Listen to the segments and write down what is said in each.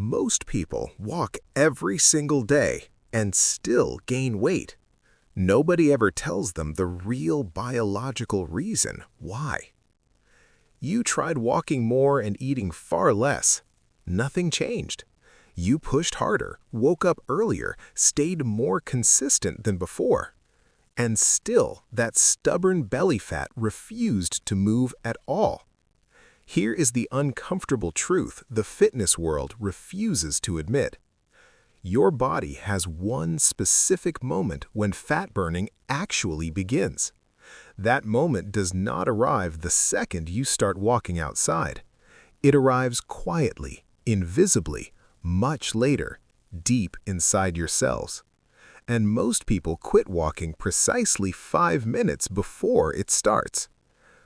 Most people walk every single day and still gain weight. Nobody ever tells them the real biological reason why. You tried walking more and eating far less. Nothing changed. You pushed harder, woke up earlier, stayed more consistent than before. And still, that stubborn belly fat refused to move at all. Here is the uncomfortable truth the fitness world refuses to admit. Your body has one specific moment when fat burning actually begins. That moment does not arrive the second you start walking outside. It arrives quietly, invisibly, much later, deep inside your cells. And most people quit walking precisely 5 minutes before it starts.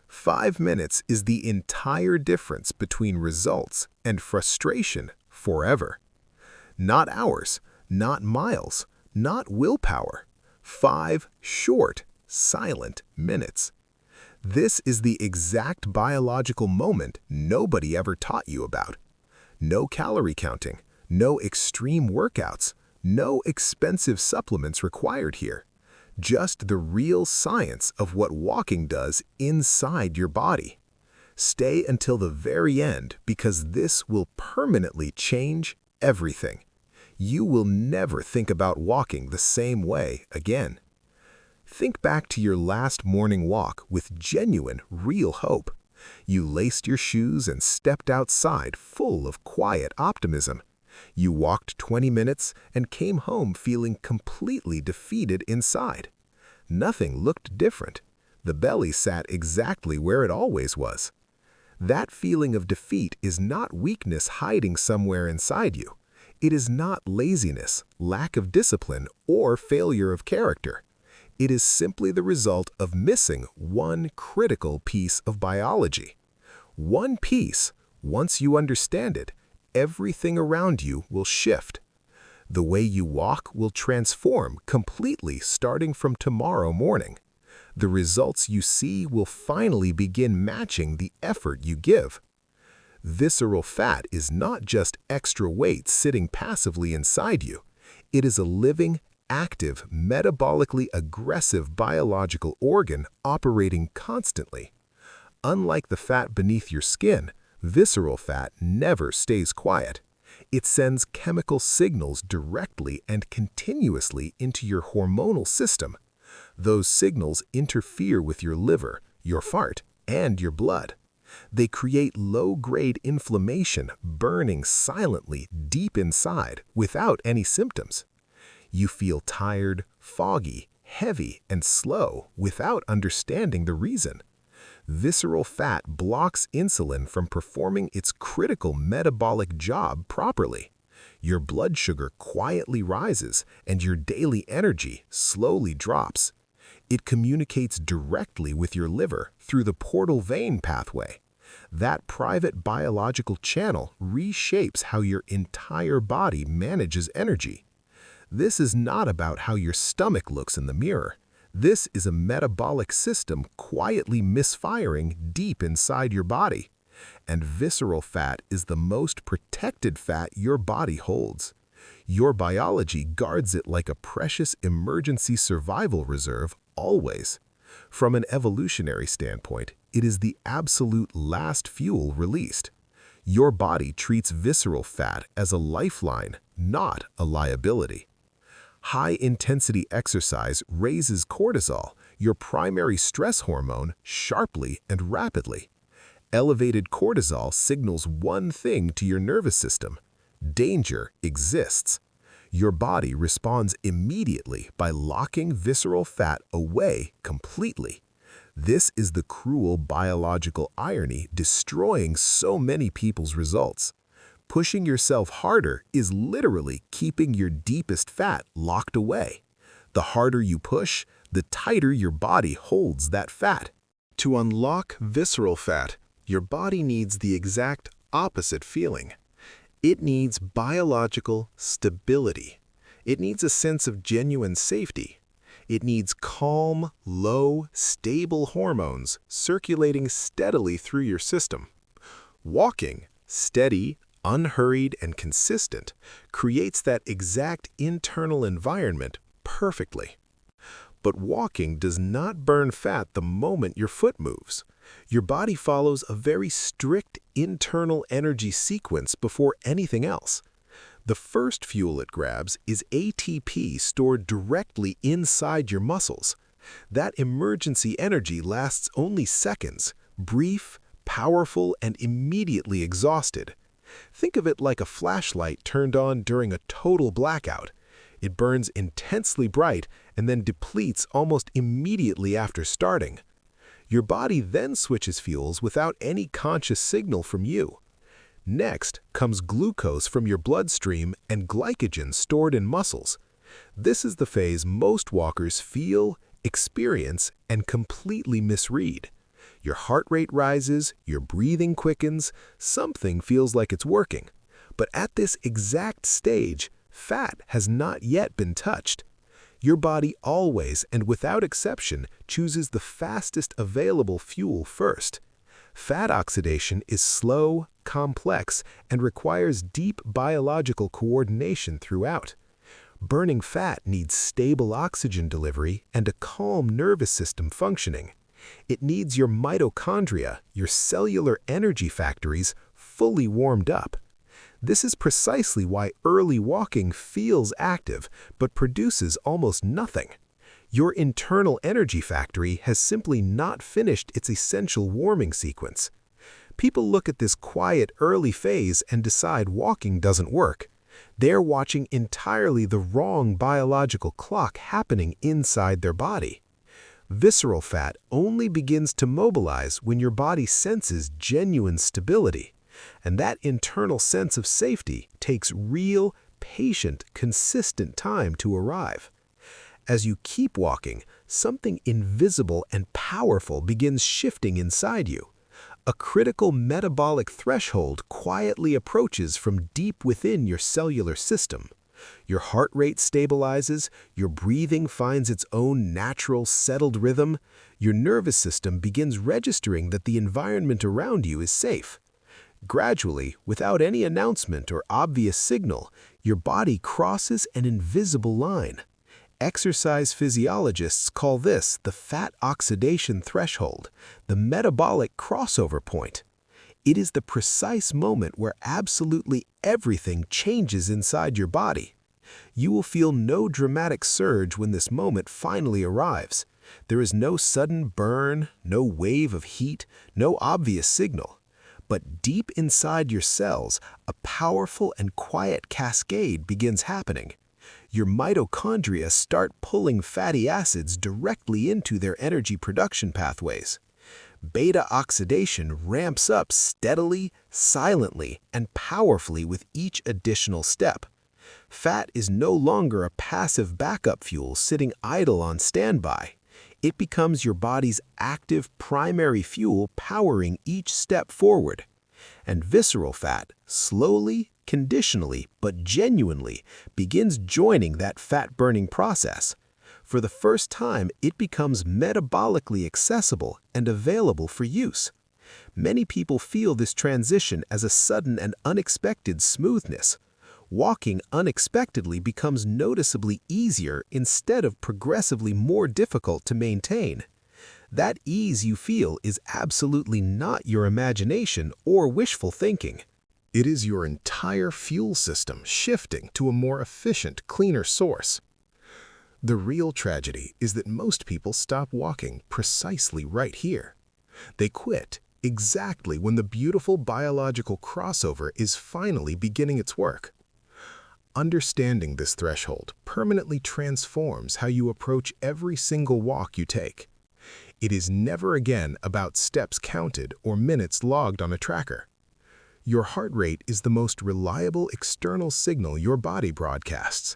5 minutes is the entire difference between results and frustration forever. Not hours, not miles, not willpower. 5 short, silent minutes. This is the exact biological moment nobody ever taught you about. No calorie counting, no extreme workouts, no expensive supplements required here. Just the real science of what walking does inside your body. Stay until the very end because this will permanently change everything. You will never think about walking the same way again. Think back to your last morning walk with genuine, real hope. You laced your shoes and stepped outside full of quiet optimism. You walked 20 minutes and came home feeling completely defeated inside. Nothing looked different. The belly sat exactly where it always was. That feeling of defeat is not weakness hiding somewhere inside you. It is not laziness, lack of discipline, or failure of character. It is simply the result of missing one critical piece of biology. One piece, once you understand it, everything around you will shift. The way you walk will transform completely starting from tomorrow morning. The results you see will finally begin matching the effort you give. Visceral fat is not just extra weight sitting passively inside you. It is a living, active, metabolically aggressive biological organ operating constantly. Unlike the fat beneath your skin, visceral fat never stays quiet. It sends chemical signals directly and continuously into your hormonal system. Those signals interfere with your liver, your heart, and your blood. They create low-grade inflammation burning silently deep inside without any symptoms. You feel tired, foggy, heavy, and slow without understanding the reason. Visceral fat blocks insulin from performing its critical metabolic job properly. Your blood sugar quietly rises and your daily energy slowly drops. It communicates directly with your liver through the portal vein pathway. That private biological channel reshapes how your entire body manages energy. This is not about how your stomach looks in the mirror. This is a metabolic system quietly misfiring deep inside your body. And visceral fat is the most protected fat your body holds. Your biology guards it like a precious emergency survival reserve always. From an evolutionary standpoint, it is the absolute last fuel released. Your body treats visceral fat as a lifeline, not a liability. High-intensity exercise raises cortisol, your primary stress hormone, sharply and rapidly. Elevated cortisol signals one thing to your nervous system: danger exists. Your body responds immediately by locking visceral fat away completely. This is the cruel biological irony destroying so many people's results. Pushing yourself harder is literally keeping your deepest fat locked away. The harder you push, the tighter your body holds that fat. To unlock visceral fat, your body needs the exact opposite feeling. It needs biological stability. It needs a sense of genuine safety. It needs calm, low, stable hormones circulating steadily through your system. Walking, steady, unhurried and consistent, creates that exact internal environment perfectly. But walking does not burn fat the moment your foot moves. Your body follows a very strict internal energy sequence before anything else. The first fuel it grabs is ATP stored directly inside your muscles. That emergency energy lasts only seconds, brief, powerful, and immediately exhausted. Think of it like a flashlight turned on during a total blackout. It burns intensely bright and then depletes almost immediately after starting. Your body then switches fuels without any conscious signal from you. Next comes glucose from your bloodstream and glycogen stored in muscles. This is the phase most walkers feel, experience, and completely misread. Your heart rate rises, your breathing quickens, something feels like it's working. But at this exact stage, fat has not yet been touched. Your body always and without exception chooses the fastest available fuel first. Fat oxidation is slow, complex, and requires deep biological coordination throughout. Burning fat needs stable oxygen delivery and a calm nervous system functioning. It needs your mitochondria, your cellular energy factories, fully warmed up. This is precisely why early walking feels active but produces almost nothing. Your internal energy factory has simply not finished its essential warming sequence. People look at this quiet early phase and decide walking doesn't work. They're watching entirely the wrong biological clock happening inside their body. Visceral fat only begins to mobilize when your body senses genuine stability. And that internal sense of safety takes real, patient, consistent time to arrive. As you keep walking, something invisible and powerful begins shifting inside you. A critical metabolic threshold quietly approaches from deep within your cellular system. Your heart rate stabilizes, your breathing finds its own natural, settled rhythm, your nervous system begins registering that the environment around you is safe. Gradually, without any announcement or obvious signal, your body crosses an invisible line. Exercise physiologists call this the fat oxidation threshold, the metabolic crossover point. It is the precise moment where absolutely everything changes inside your body. You will feel no dramatic surge when this moment finally arrives. There is no sudden burn, no wave of heat, no obvious signal. But deep inside your cells, a powerful and quiet cascade begins happening. Your mitochondria start pulling fatty acids directly into their energy production pathways. Beta oxidation ramps up steadily, silently, and powerfully with each additional step. Fat is no longer a passive backup fuel sitting idle on standby. It becomes your body's active primary fuel powering each step forward. And visceral fat, slowly, conditionally, but genuinely, begins joining that fat-burning process. For the first time, it becomes metabolically accessible and available for use. Many people feel this transition as a sudden and unexpected smoothness. Walking unexpectedly becomes noticeably easier instead of progressively more difficult to maintain. That ease you feel is absolutely not your imagination or wishful thinking. It is your entire fuel system shifting to a more efficient, cleaner source. The real tragedy is that most people stop walking precisely right here. They quit exactly when the beautiful biological crossover is finally beginning its work. Understanding this threshold permanently transforms how you approach every single walk you take. It is never again about steps counted or minutes logged on a tracker. Your heart rate is the most reliable external signal your body broadcasts.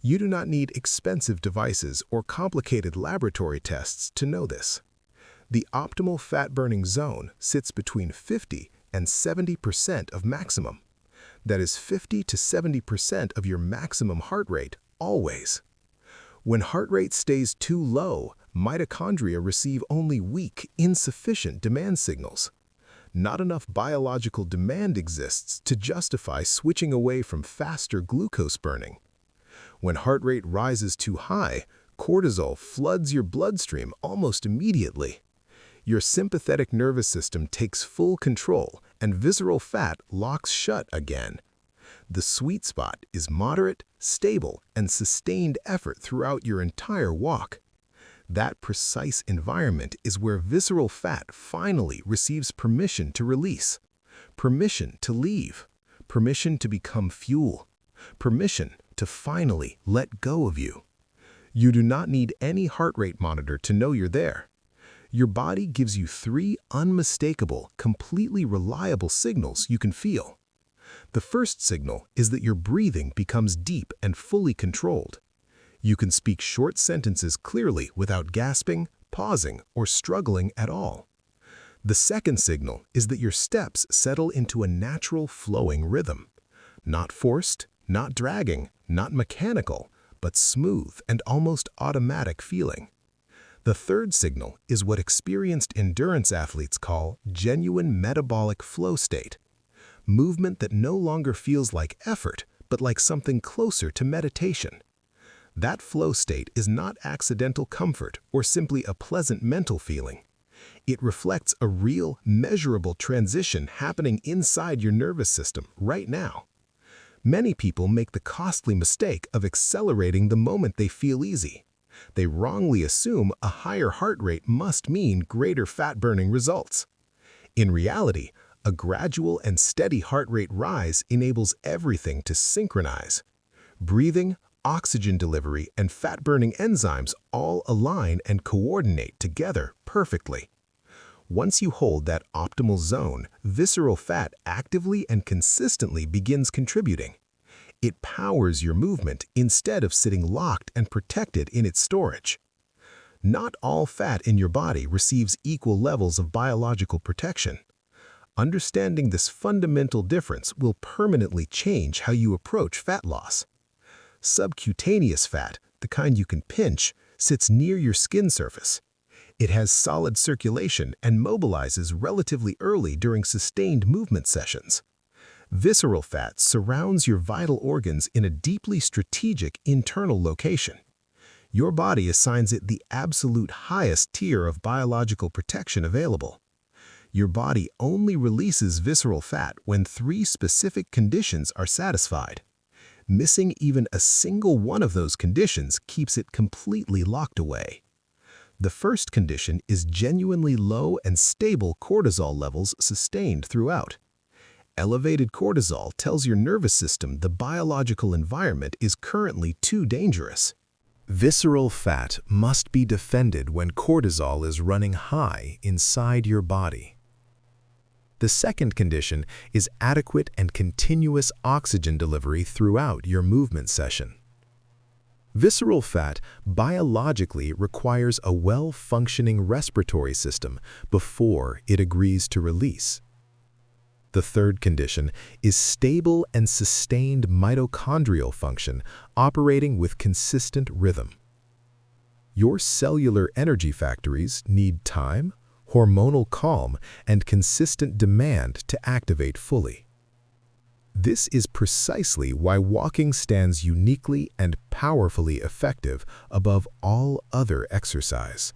You do not need expensive devices or complicated laboratory tests to know this. The optimal fat-burning zone sits between 50 and 70% of maximum. That is 50 to 70% of your maximum heart rate, always. When heart rate stays too low, mitochondria receive only weak, insufficient demand signals. Not enough biological demand exists to justify switching away from faster glucose burning. When heart rate rises too high, cortisol floods your bloodstream almost immediately. Your sympathetic nervous system takes full control, and visceral fat locks shut again. The sweet spot is moderate, stable, and sustained effort throughout your entire walk. That precise environment is where visceral fat finally receives permission to release, permission to leave, permission to become fuel, permission to finally let go of you. You do not need any heart rate monitor to know you're there. Your body gives you 3 unmistakable, completely reliable signals you can feel. The first signal is that your breathing becomes deep and fully controlled. You can speak short sentences clearly without gasping, pausing, or struggling at all. The second signal is that your steps settle into a natural flowing rhythm. Not forced, not dragging, not mechanical, but smooth and almost automatic feeling. The third signal is what experienced endurance athletes call genuine metabolic flow state. Movement that no longer feels like effort, but like something closer to meditation. That flow state is not accidental comfort or simply a pleasant mental feeling. It reflects a real, measurable transition happening inside your nervous system right now. Many people make the costly mistake of accelerating the moment they feel easy. They wrongly assume a higher heart rate must mean greater fat-burning results. In reality, a gradual and steady heart rate rise enables everything to synchronize. Breathing, oxygen delivery, and fat-burning enzymes all align and coordinate together perfectly. Once you hold that optimal zone, visceral fat actively and consistently begins contributing. It powers your movement instead of sitting locked and protected in its storage. Not all fat in your body receives equal levels of biological protection. Understanding this fundamental difference will permanently change how you approach fat loss. Subcutaneous fat, the kind you can pinch, sits near your skin surface. It has solid circulation and mobilizes relatively early during sustained movement sessions. Visceral fat surrounds your vital organs in a deeply strategic internal location. Your body assigns it the absolute highest tier of biological protection available. Your body only releases visceral fat when 3 specific conditions are satisfied. Missing even a single one of those conditions keeps it completely locked away. The first condition is genuinely low and stable cortisol levels sustained throughout. Elevated cortisol tells your nervous system the biological environment is currently too dangerous. Visceral fat must be defended when cortisol is running high inside your body. The second condition is adequate and continuous oxygen delivery throughout your movement session. Visceral fat biologically requires a well-functioning respiratory system before it agrees to release. The third condition is stable and sustained mitochondrial function operating with consistent rhythm. Your cellular energy factories need time, hormonal calm, and consistent demand to activate fully. This is precisely why walking stands uniquely and powerfully effective above all other exercise.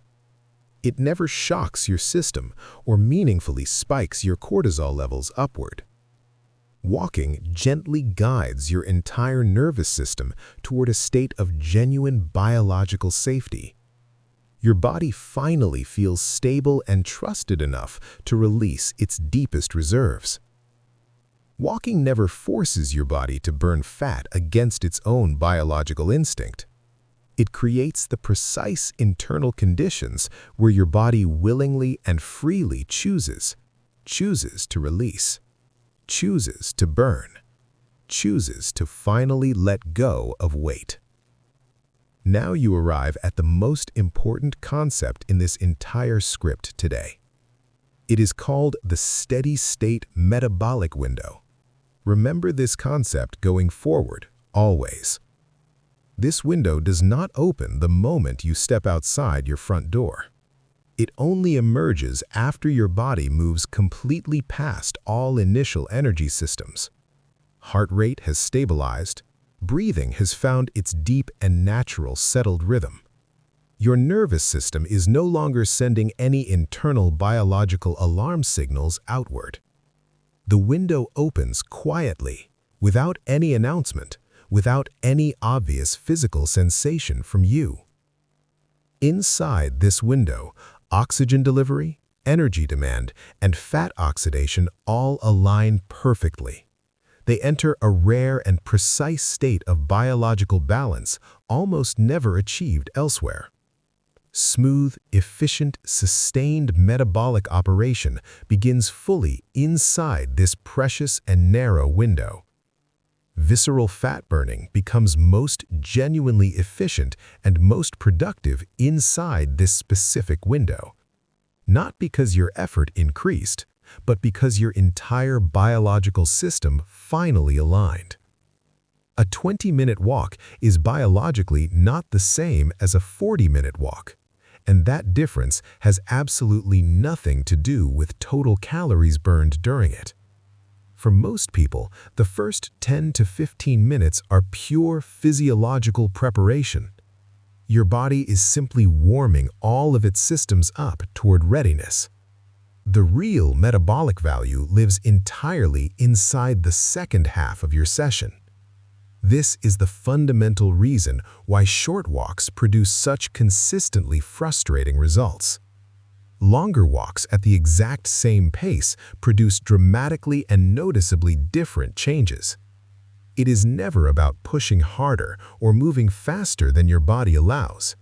It never shocks your system or meaningfully spikes your cortisol levels upward. Walking gently guides your entire nervous system toward a state of genuine biological safety. Your body finally feels stable and trusted enough to release its deepest reserves. Walking never forces your body to burn fat against its own biological instinct. It creates the precise internal conditions where your body willingly and freely chooses to release, chooses to burn, chooses to finally let go of weight. Now you arrive at the most important concept in this entire script today. It is called the steady-state metabolic window. Remember this concept going forward, always. This window does not open the moment you step outside your front door. It only emerges after your body moves completely past all initial energy systems. Heart rate has stabilized. Breathing has found its deep and natural settled rhythm. Your nervous system is no longer sending any internal biological alarm signals outward. The window opens quietly, without any announcement, without any obvious physical sensation from you. Inside this window, oxygen delivery, energy demand, and fat oxidation all align perfectly. They enter a rare and precise state of biological balance almost never achieved elsewhere. Smooth, efficient, sustained metabolic operation begins fully inside this precious and narrow window. Visceral fat burning becomes most genuinely efficient and most productive inside this specific window. Not because your effort increased, but because your entire biological system finally aligned. A 20-minute walk is biologically not the same as a 40-minute walk, and that difference has absolutely nothing to do with total calories burned during it. For most people, the first 10 to 15 minutes are pure physiological preparation. Your body is simply warming all of its systems up toward readiness. The real metabolic value lives entirely inside the second half of your session. This is the fundamental reason why short walks produce such consistently frustrating results. Longer walks at the exact same pace produce dramatically and noticeably different changes. It is never about pushing harder or moving faster than your body allows.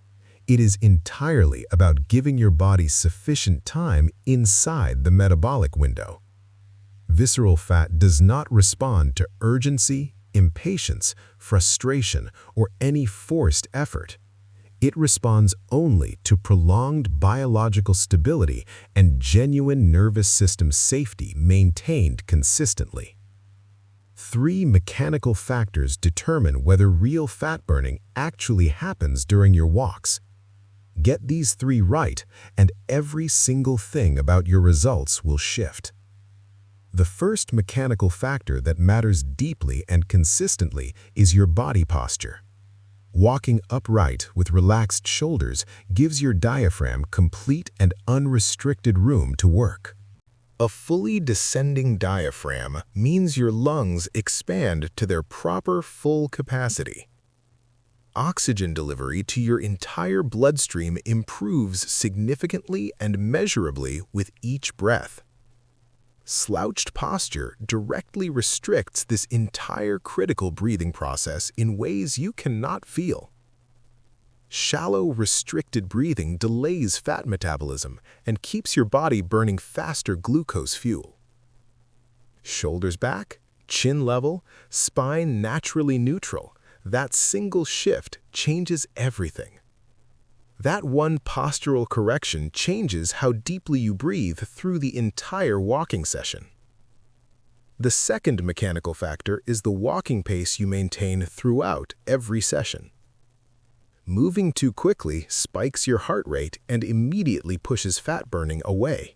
It is entirely about giving your body sufficient time inside the metabolic window. Visceral fat does not respond to urgency, impatience, frustration, or any forced effort. It responds only to prolonged biological stability and genuine nervous system safety maintained consistently. 3 mechanical factors determine whether real fat burning actually happens during your walks. Get these 3 right, and every single thing about your results will shift. The first mechanical factor that matters deeply and consistently is your body posture. Walking upright with relaxed shoulders gives your diaphragm complete and unrestricted room to work. A fully descending diaphragm means your lungs expand to their proper full capacity. Oxygen delivery to your entire bloodstream improves significantly and measurably with each breath. Slouched posture directly restricts this entire critical breathing process in ways you cannot feel. Shallow, restricted breathing delays fat metabolism and keeps your body burning faster glucose fuel. Shoulders back, chin level, spine naturally neutral. That single shift changes everything. That one postural correction changes how deeply you breathe through the entire walking session. The second mechanical factor is the walking pace you maintain throughout every session. Moving too quickly spikes your heart rate and immediately pushes fat burning away.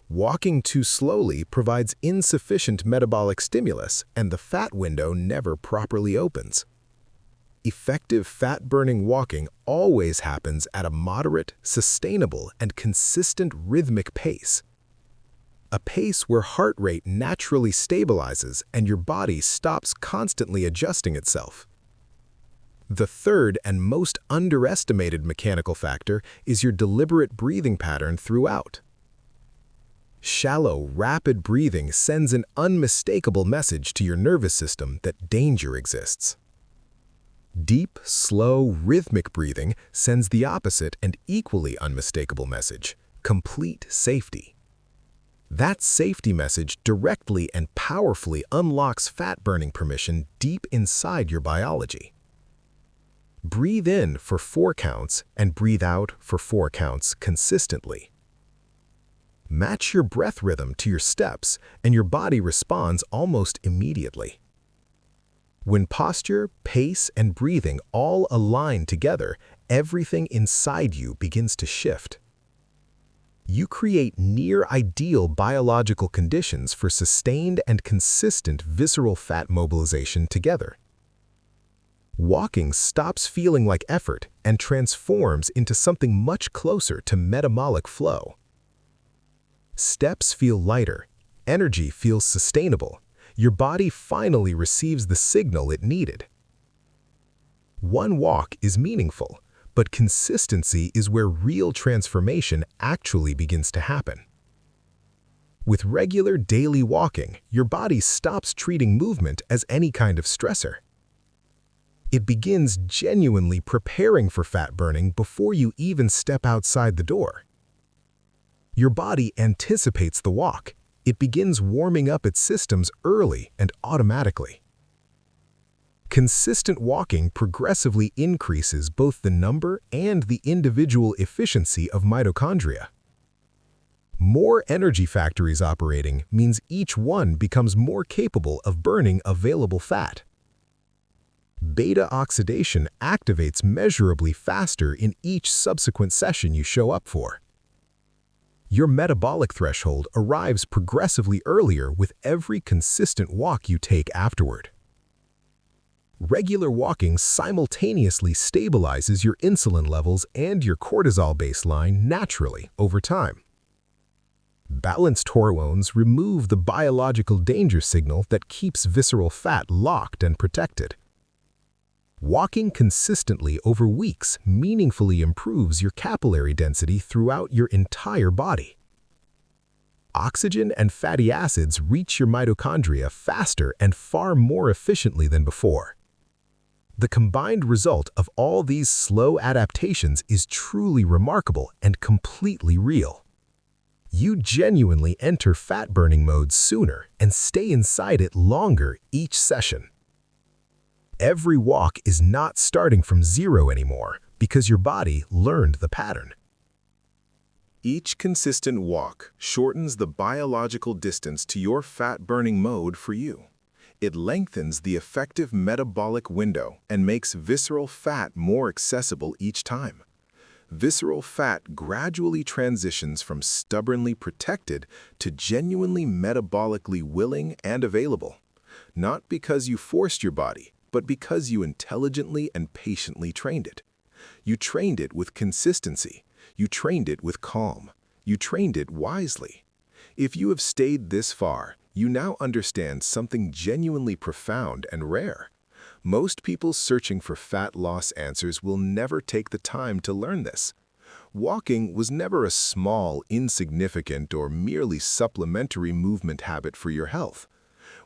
Walking too slowly provides insufficient metabolic stimulus, and the fat window never properly opens. Effective fat-burning walking always happens at a moderate, sustainable, and consistent rhythmic pace. A pace where heart rate naturally stabilizes and your body stops constantly adjusting itself. The third and most underestimated mechanical factor is your deliberate breathing pattern throughout. Shallow, rapid breathing sends an unmistakable message to your nervous system that danger exists. Deep, slow, rhythmic breathing sends the opposite and equally unmistakable message: complete safety. That safety message directly and powerfully unlocks fat-burning permission deep inside your biology. Breathe in for 4 counts and breathe out for 4 counts consistently. Match your breath rhythm to your steps, and your body responds almost immediately. When posture, pace, and breathing all align together, everything inside you begins to shift. You create near-ideal biological conditions for sustained and consistent visceral fat mobilization together. Walking stops feeling like effort and transforms into something much closer to metabolic flow. Steps feel lighter, energy feels sustainable, your body finally receives the signal it needed. One walk is meaningful, but consistency is where real transformation actually begins to happen. With regular daily walking, your body stops treating movement as any kind of stressor. It begins genuinely preparing for fat burning before you even step outside the door. Your body anticipates the walk. It begins warming up its systems early and automatically. Consistent walking progressively increases both the number and the individual efficiency of mitochondria. More energy factories operating means each one becomes more capable of burning available fat. Beta oxidation activates measurably faster in each subsequent session you show up for. Your metabolic threshold arrives progressively earlier with every consistent walk you take afterward. Regular walking simultaneously stabilizes your insulin levels and your cortisol baseline naturally over time. Balanced hormones remove the biological danger signal that keeps visceral fat locked and protected. Walking consistently over weeks meaningfully improves your capillary density throughout your entire body. Oxygen and fatty acids reach your mitochondria faster and far more efficiently than before. The combined result of all these slow adaptations is truly remarkable and completely real. You genuinely enter fat-burning mode sooner and stay inside it longer each session. Every walk is not starting from zero anymore because your body learned the pattern. Each consistent walk shortens the biological distance to your fat-burning mode for you. It lengthens the effective metabolic window and makes visceral fat more accessible each time. Visceral fat gradually transitions from stubbornly protected to genuinely metabolically willing and available, not because you forced your body, but because you intelligently and patiently trained it. You trained it with consistency. You trained it with calm. You trained it wisely. If you have stayed this far, you now understand something genuinely profound and rare. Most people searching for fat loss answers will never take the time to learn this. Walking was never a small, insignificant, or merely supplementary movement habit for your health.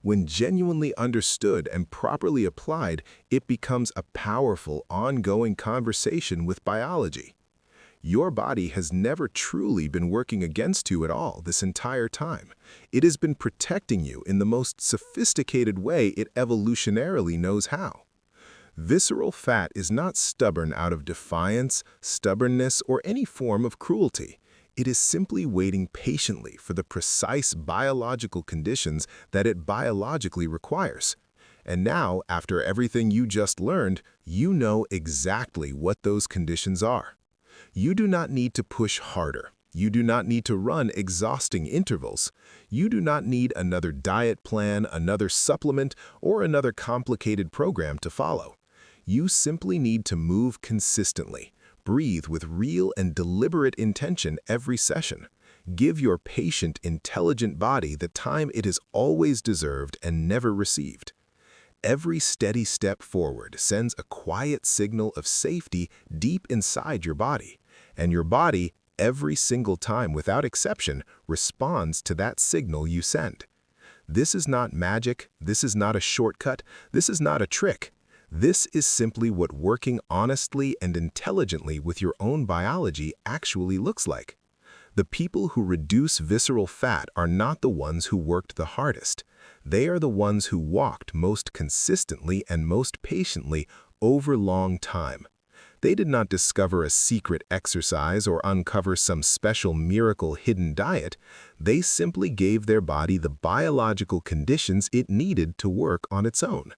When genuinely understood and properly applied, it becomes a powerful, ongoing conversation with biology. Your body has never truly been working against you at all this entire time. It has been protecting you in the most sophisticated way it evolutionarily knows how. Visceral fat is not stubborn out of defiance, stubbornness, or any form of cruelty. It is simply waiting patiently for the precise biological conditions that it biologically requires. And now, after everything you just learned, you know exactly what those conditions are. You do not need to push harder. You do not need to run exhausting intervals. You do not need another diet plan, another supplement, or another complicated program to follow. You simply need to move consistently. Breathe with real and deliberate intention every session. Give your patient, intelligent body the time it has always deserved and never received. Every steady step forward sends a quiet signal of safety deep inside your body, and your body, every single time without exception, responds to that signal you send. This is not magic, this is not a shortcut, this is not a trick. This is simply what working honestly and intelligently with your own biology actually looks like. The people who reduce visceral fat are not the ones who worked the hardest. They are the ones who walked most consistently and most patiently over long time. They did not discover a secret exercise or uncover some special miracle hidden diet. They simply gave their body the biological conditions it needed to work on its own.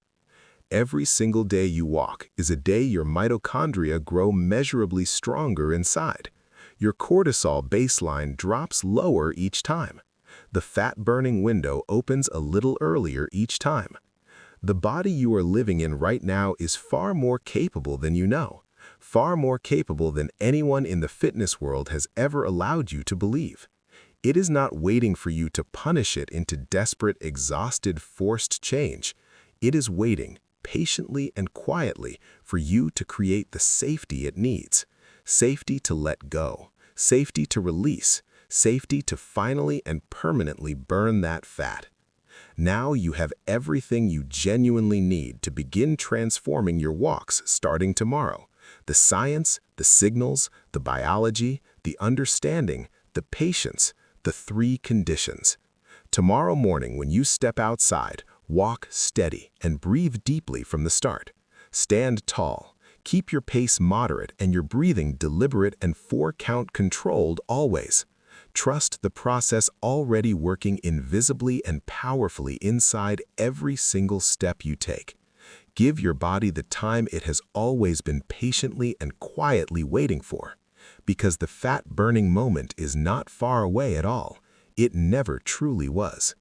Every single day you walk is a day your mitochondria grow measurably stronger inside. Your cortisol baseline drops lower each time. The fat-burning window opens a little earlier each time. The body you are living in right now is far more capable than you know, far more capable than anyone in the fitness world has ever allowed you to believe. It is not waiting for you to punish it into desperate, exhausted, forced change. It is waiting, patiently and quietly, for you to create the safety it needs. Safety to let go, safety to release, safety to finally and permanently burn that fat. Now you have everything you genuinely need to begin transforming your walks starting tomorrow. The science, the signals, the biology, the understanding, the patience, the 3 conditions. Tomorrow morning when you step outside, walk steady and breathe deeply from the start. Stand tall. Keep your pace moderate and your breathing deliberate and 4-count controlled always. Trust the process already working invisibly and powerfully inside every single step you take. Give your body the time it has always been patiently and quietly waiting for. Because the fat-burning moment is not far away at all. It never truly was.